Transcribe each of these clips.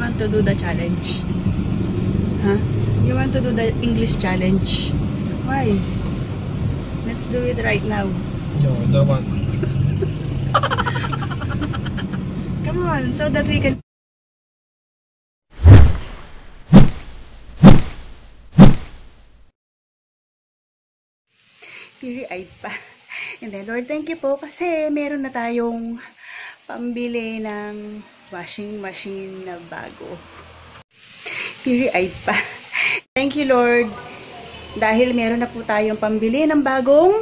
want to do the challenge? Huh? You want to do the English challenge? Why? Let's do it right now. No, I don't want. Come on, so that we can... Teary-eyed pa. And then, Lord, thank you po kasi meron na tayong pambili ng washing machine na bago. Teary-eyed pa. Thank you, Lord. Dahil meron na po tayong pambili ng bagong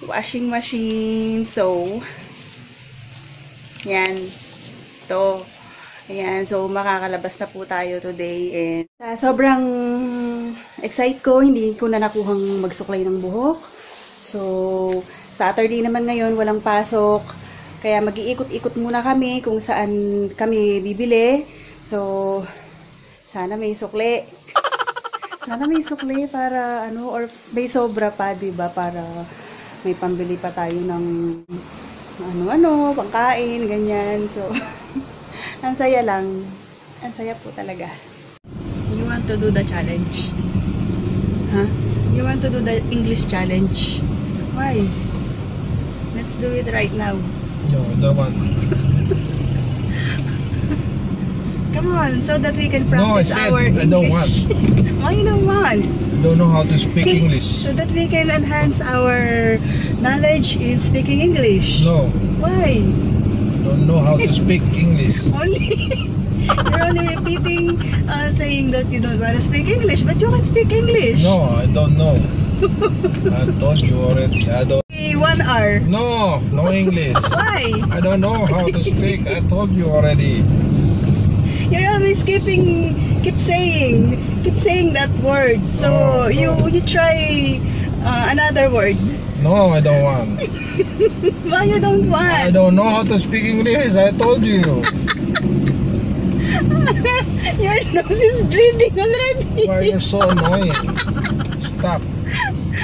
washing machine. So, yan. Ito. Ayan. So, makakalabas na po tayo today. And sobrang excited ko. Hindi ko na nakuhang magsuklay ng buhok. So, Saturday naman ngayon, walang pasok. Kaya mag-iikot-ikot muna kami kung saan kami bibili. So, sana may sukli. Sana may sukli para ano, or may sobra pa, diba? Para may pambili pa tayo ng ano-ano, pangkain, ganyan. So, ang saya lang. Ang saya po talaga. You want to do the challenge? Huh? You want to do the English challenge? Why? Let's do it right now. No, I don't want. Come on, so that we can practice our English. I don't want. Why you don't want? I don't know how to speak English. So that we can enhance our knowledge in speaking English. No. Why? I don't know how to speak English. You're only repeating, saying that you don't want to speak English, but you can speak English. No, I don't know. I told you already. I don't. 1 hour. No, no English. Why? I don't know how to speak. I told you already. You're always keep saying that word. So you try another word. No, I don't want. Why you don't want? I don't know how to speak English. I told you. Your nose is bleeding already. Why you're so annoying? Stop.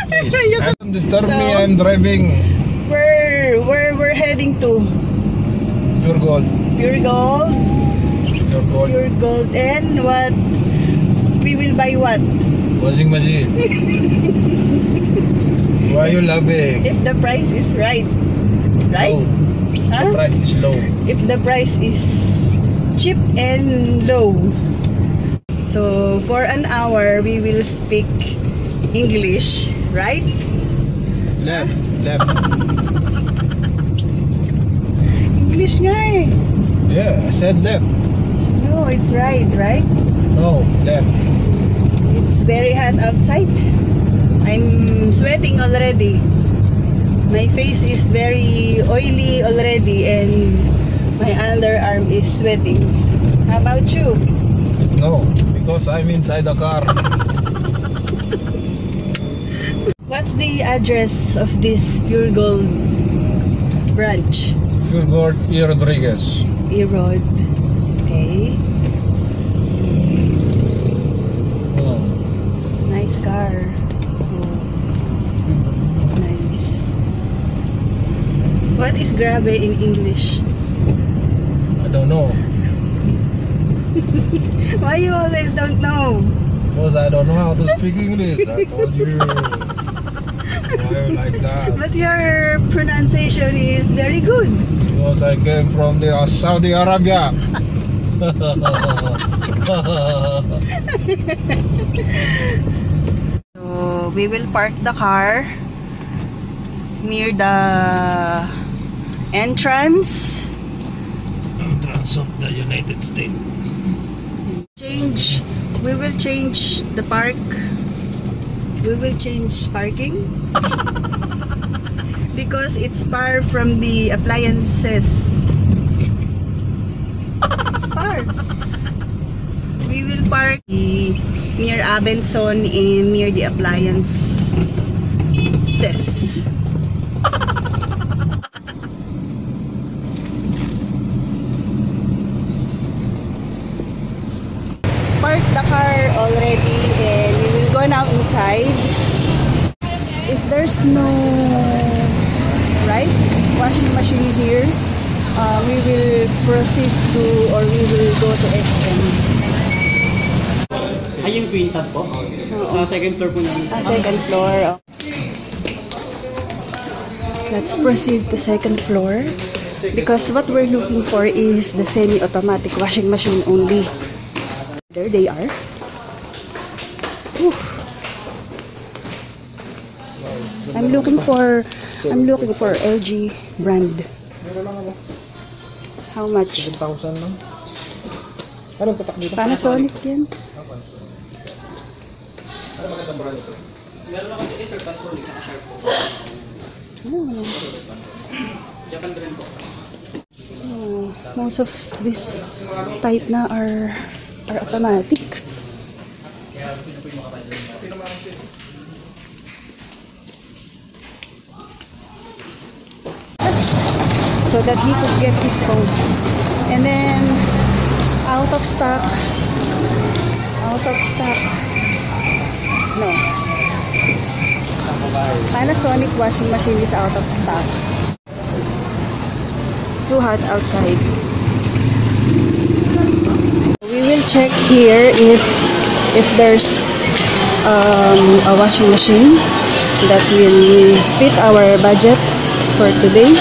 Please. Don't disturb So, me. I'm driving. We're heading to Pure gold. Pure Gold. Pure gold. Pure Gold. And what? We will buy what? Washing machine. Why are you laughing? If the price is right. Right? Low. Huh? The price is low. If the price is cheap and low. So for an hour we will speak English, right? Left. Left. English nga eh. Yeah, I said left. No, it's right? No, left. It's very hot outside. I'm sweating already. My face is very oily already and my underarm is sweating. How about you? No, because I'm inside the car. What's the address of this Pure Gold branch? Pure gold, E. Rodriguez. E-Road. Okay. Oh. Nice car. Oh, nice. What is grabe in English? I don't know. Why you always don't know? Because I don't know how to speak English. I told you. Why you like that? But your pronunciation is very good. Because I came from the Saudi Arabia. So we will park the car near the entrance. Entrance of the United States. We will change the park. We will change parking because it's far from the appliances. It's far. We will park near Abenson and near the appliances. Park the car already and we will go now inside. If there's no washing machine here, we will proceed to, or we will go to SM. yung twin tub po. Sa second floor po namin. Second floor. Let's proceed to second floor. Because what we're looking for is the semi-automatic washing machine only. There they are. Oof. I'm looking for LG brand. How much? 7,000 lang. Anong tatak dito? Panasonic yan. Ano magandang brand ito? Meron ako dito sir, Panasonic na sharp po. Japan brand po. Most of this type na are automatic. So that he could get his phone. And then out of stock. No. Panasonic washing machine is out of stock. It's too hot outside. We will check here if there's a washing machine that will fit our budget for today.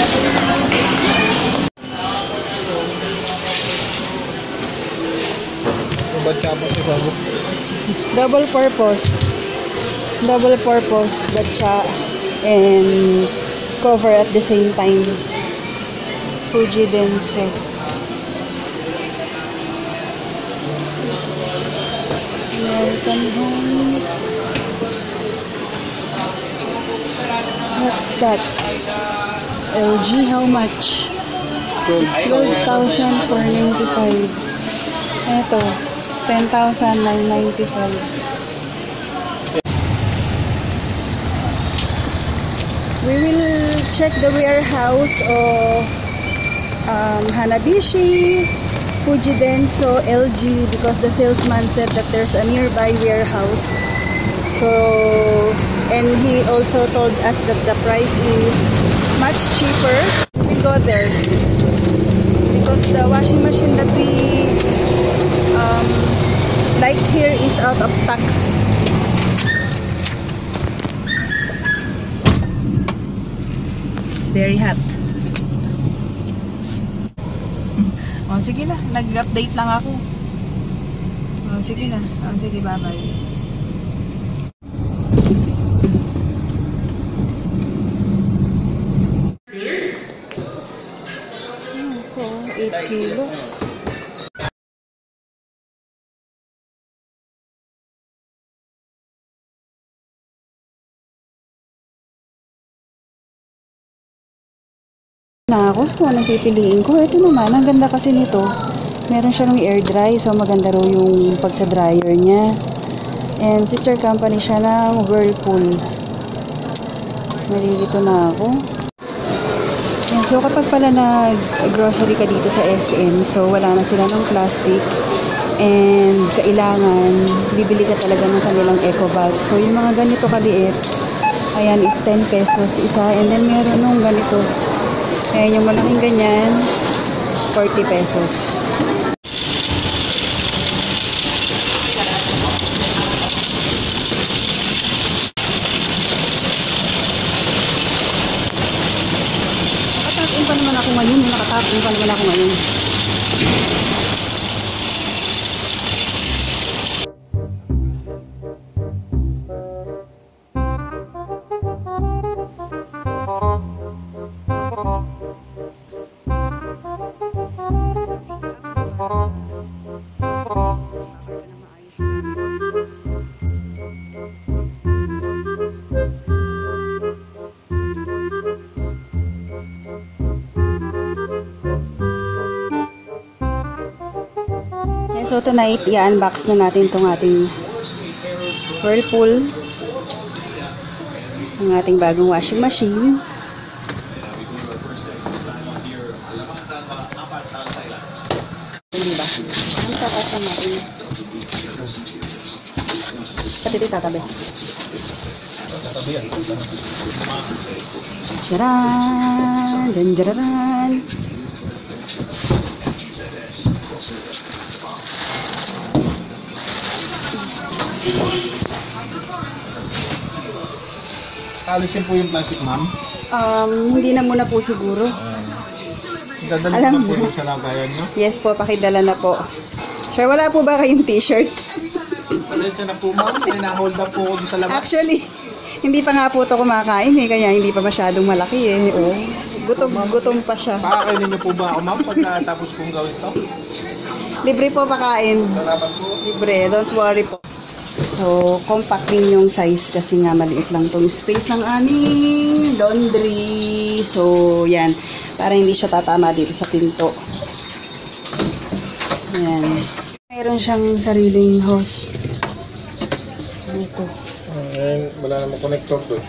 Double purpose batcha and cover at the same time. Fuji Denso. American Home. What's that? LG, how much? It's 12,495. Eto, 10,995. We will check the warehouse of Hanabishi, Fuji Denso, LG, because the salesman said that there's a nearby warehouse. So, and he also told us that the price is much cheaper. We go there because the washing machine that we like here is out of stock. It's very hot. Oh, sige na, nag-update lang ako. Oh, sige na. Oh, sige, bye-bye. Ito, 8 kilos. Na ako kung anong pipiliin ko. Ito naman, ang ganda kasi nito. Meron siyang air dry, so maganda raw yung pag sa dryer niya. And sister company siya ng Whirlpool. Nalilito na ako. And so kapag pala nag-grocery ka dito sa SM, so wala na sila ng plastic. And kailangan, bibili ka talaga ng kanilang eco bag. So yung mga ganito kaliit, ayan is 10 pesos isa. And then meron nung ganito. Ayan yung malaking ganyan, 40 pesos. Nakatapin pa naman ako ngayon. So tonight, i-unbox na natin itong ating Whirlpool, ang ating bagong washing machine. Hindi ba? Ano tatasan natin? Pati ito tatabi. Jaran! Janjararan! Alisin po yung plastic, ma'am. Hindi na muna po siguro. Dadalhin Alam na po mo. yung sa lagayan nyo. Yes po, pakidala na po. Sir, wala po ba kayong t-shirt? Pasensya na po, ma'am. May na-hold up po ako sa labas. Actually, hindi pa nga po ito kumakain eh, kaya hindi pa masyadong malaki eh. Oh, gutom pa siya. Pakakainin niyo po ba ako, ma'am, pagkatapos kong gawin to? Libre po pakain. Salamat po. Libre, don't worry po. So, compact din yung size kasi nga maliit lang tong space ng aming laundry. So, yan. Para hindi siya tatama dito sa pinto. Yan. Mayroon siyang sariling hose. Ito. Wala namang connector doon.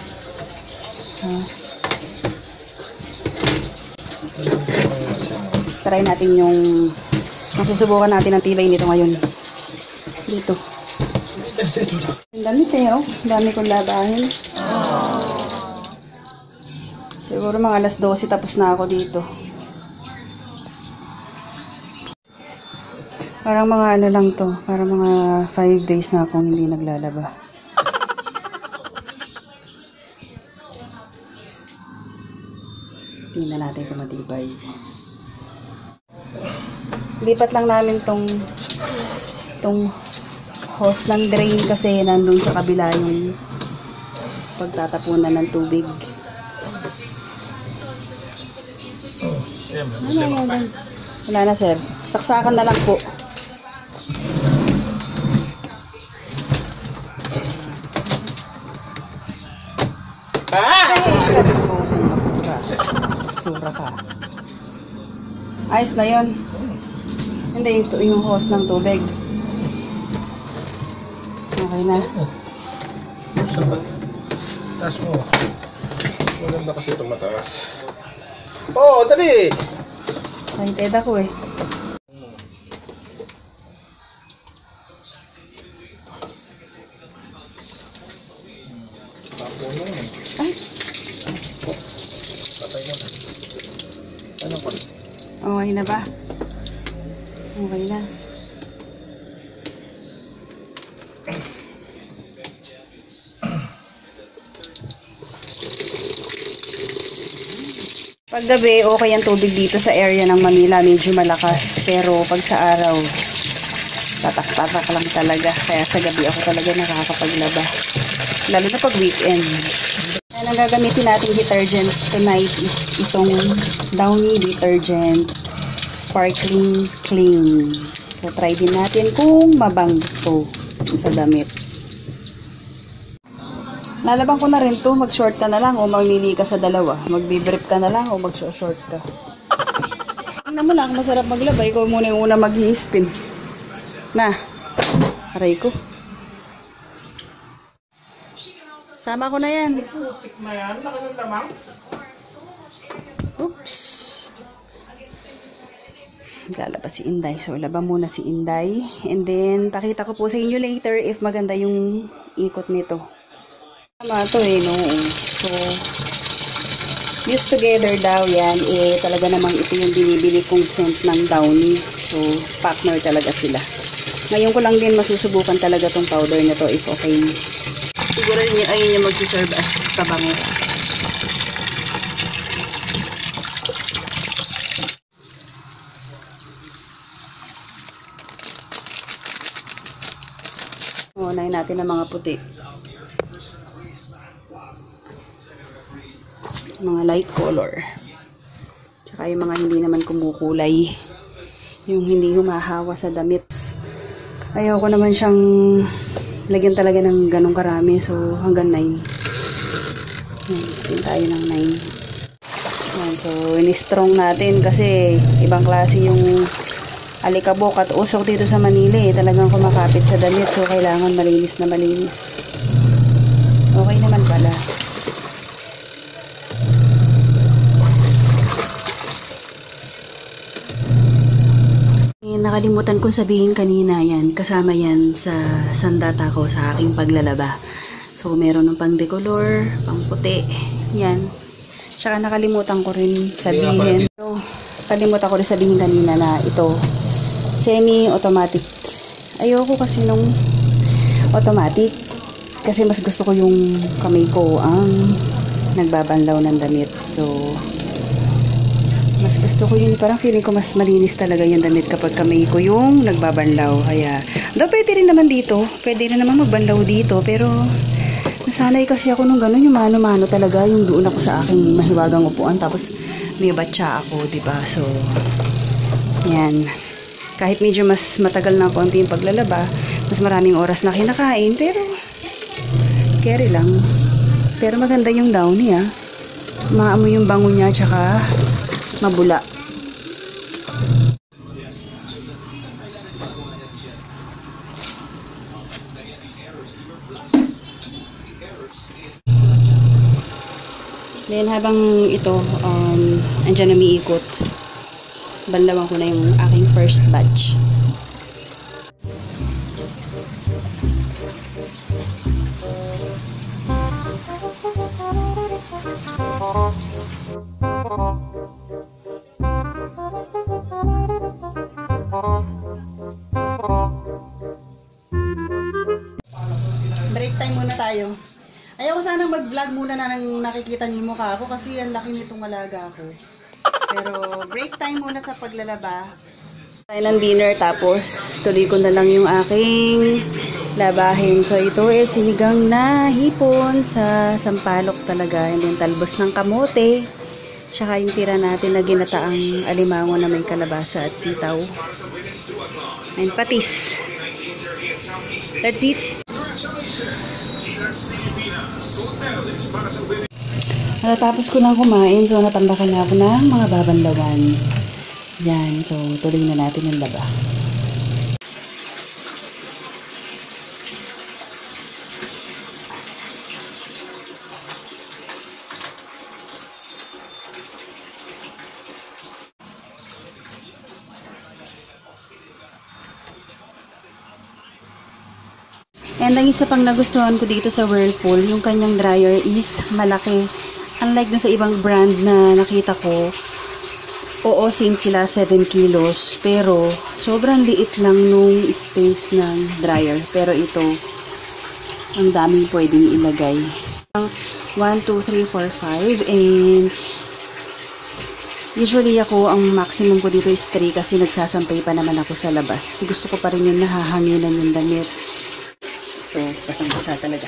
Try natin yung masusubukan natin ang tibay nito ngayon. Dito. Ang damit eh, oh. Ang dami kong labahin. Siguro mga alas 12 tapos na ako dito. Parang mga ano lang to. Parang mga 5 days na akong hindi naglalaba. Tingnan natin kung matibay. Lipat lang namin tong hose ng drain kasi nandun sa kabila yung pagtatapunan ng tubig. Wala na sir. Saksakan na lang po. Sura ka. Ayos na yun. Hindi, yung hose ng tubig. Okay na. Taas mo. Maganda kasi ito mataas. Oo, dali! Excited ako eh. Ay! Patay mo na. Ano ko? Okay na ba? Okay na. Paggabi, okay ang tubig dito sa area ng Manila. Medyo malakas. Pero pag sa araw, tatak-tatak lang talaga. Kaya sa gabi ako talaga nakakapaglaba. Lalo na pag weekend. Ang gagamitin nating detergent tonight is itong Downy detergent sparkling clean. So try din natin kung mabango sa damit. Nalaban ko na rin to, mag-short ka na lang o mamili ka sa dalawa. Magbibrip ka na lang o mag-short ka. Tingnan mo lang, masarap maglaba. Ikaw muna yung una mag-i-spin. Na, aray ko. Sama ko na yan. Putik na yan. Laki ng lamang. Oops. Lalabas si Inday. So, laba muna si Inday. And then, pakita ko po sa inyo later if maganda yung ikot nito. Tama ito eh, no? So, used together daw yan. Eh, talaga namang ito yung binibili kong scent ng Downy. So, partner talaga sila. Ngayon ko lang din masusubukan talaga tong powder na to if okay. Siguro yun ayun yung magsiserve as tabango. Unahin natin ang mga puti. Mga light color. Tsaka yung mga hindi naman kumukulay. Yung hindi humahawa sa damit. Ayaw ko naman siyang lagyan talaga ng ganong karami. So, hanggang 9. Yan, spin tayo ng 9. Yan, so, in-strong natin kasi ibang klase yung alikabok at usok dito sa Manila eh. Talagang kumakapit sa damit. So, kailangan malinis na malinis. Okay naman pala. Nakalimutan kong sabihin kanina yan. Kasama yan sa sandata ko sa aking paglalaba. So, meron ng pang decolor, pang puti. Yan. Tsaka nakalimutan ko rin sabihin. So, kalimutan ko rin sabihin kanina na ito semi-automatic. Ayoko kasi nung automatic. Kasi mas gusto ko yung kamay ko ang nagbabanlaw ng damit. So, mas gusto ko yun. Parang feeling ko mas malinis talaga yung damit kapag kamay ko yung nagbabanlaw. Kaya, pwede rin naman dito. Pwede rin naman magbanlaw dito. Pero, nasanay kasi ako nung gano'n. Yung mano-mano talaga. Yung doon ako sa aking mahiwagang upuan. Tapos, may batya ako, diba? So, yan. Kahit medyo mas matagal na konti yung paglalaba, mas maraming oras na kinakain. Pero, carry lang. Pero maganda yung downy, ah. Maamoy yung bango niya, tsaka mabula. Then habang ito, andyan umiikot, banlawan ko na yung aking first batch. Break time muna tayo. Ayoko sanang mag-vlog muna na nang nakikita niyo yung mukha ko kasi ang laki nitong alaga ko. Pero break time muna sa paglalaba. Tayo ng dinner tapos tuloy ko na lang yung aking labahin. So ito is sinigang na hipon sa sampalok talaga. And then talbos ng kamote. Tsaka yung tira natin na ginataang alimango na may kalabasa at sitaw. And patis. Let's eat. Natatapos ko lang kumain, so natambakan na ako ng mga babanlawan. Yan, so tuloy na natin yung laba. And ang isa pang nagustuhan ko dito sa Whirlpool, yung kanyang dryer is malaki. Unlike dun sa ibang brand na nakita ko, oo, same sila 7 kilos. Pero, sobrang liit lang nung space ng dryer. Pero ito, ang daming pwedeng ilagay. 1, 2, 3, 4, 5. And, usually ako, ang maximum ko dito is 3 kasi nagsasampay pa naman ako sa labas. Gusto ko pa rin yung nahahanginan yung damit. So, basang-basa talaga.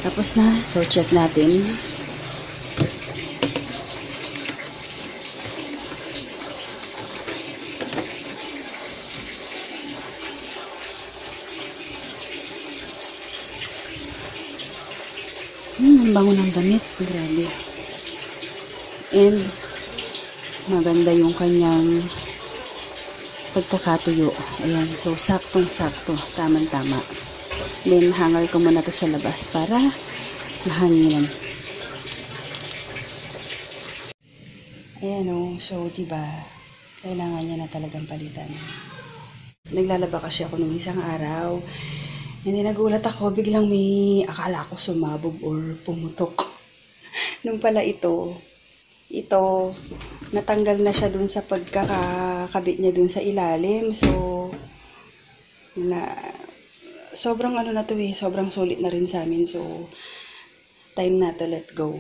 Tapos na. So, check natin. Ang bango ng damit. Grabe. And, maganda yung kanyang pagkakatuyo. Ayan. So, saktong-sakto. Tamang-tama. Then, hanger ko muna to sa labas para mahanginan. Ayan o. So, diba, kailangan niya na talagang palitan. Naglalaba kasi ako nung isang araw. Hindi nagulat ako, biglang may akala ko sumabog or pumutok. Nung pala ito, natanggal na siya dun sa pagkakabit niya dun sa ilalim. So, sobrang ano na to eh, sobrang sulit na rin sa amin. So, time na to let go.